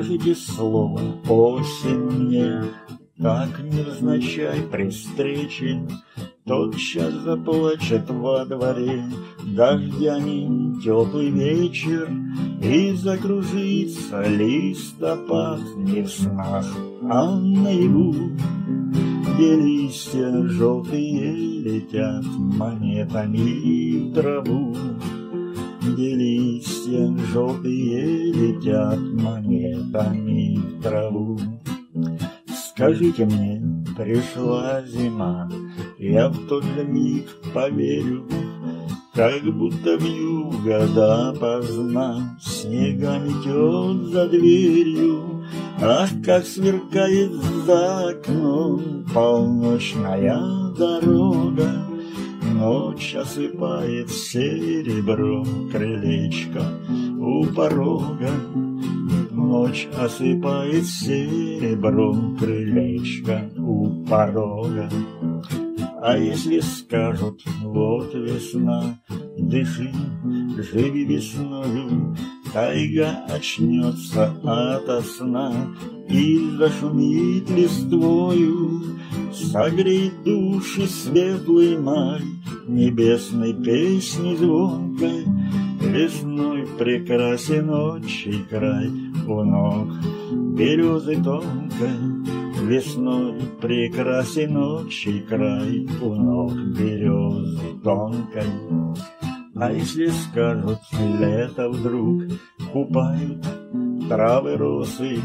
Скажите слово осень мне, так невзначай при встрече тотчас заплачет во дворе дождями теплый вечер, и закружится листопад не в снах, а наяву, где листья желтые летят монетами в траву, где листья желтые летят монетами в траву. Скажите мне, пришла зима, я в тот же миг поверю, как будто вьюга допоздна снега метет за дверью. Ах, как сверкает за окном полночная дорога, ночь осыпает серебром крылечко у порога. Ночь осыпает серебром крылечко у порога. А если скажут, вот весна, дыши, живи весною, тайга очнется ото сна и зашумит листвою, согрей души светлый май небесной песней звонкой. Весной прекрасен отчий край у ног березы тонкой. Весной прекрасен отчий край у ног березы тонкой. А если скажут, лето вдруг купают травы росы,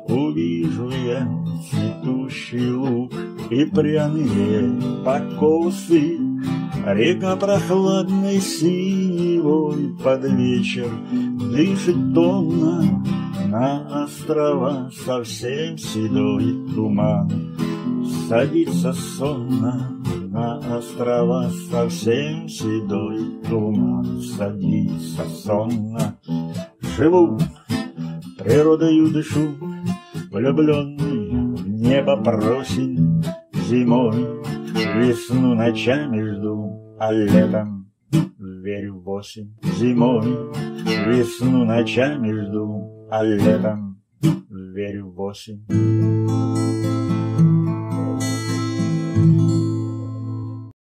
увижу я цветущий луг и пряные покосы. Река прохладной синевой под вечер дышит томно, на острова совсем седой туман садится сонно. На острова совсем седой туман садится сонно. Живу, природою дышу, влюбленный в небо просень. Зимой весну ночами жду, а летом верю в осень. Зимой весну ночами жду, а летом верю в осень.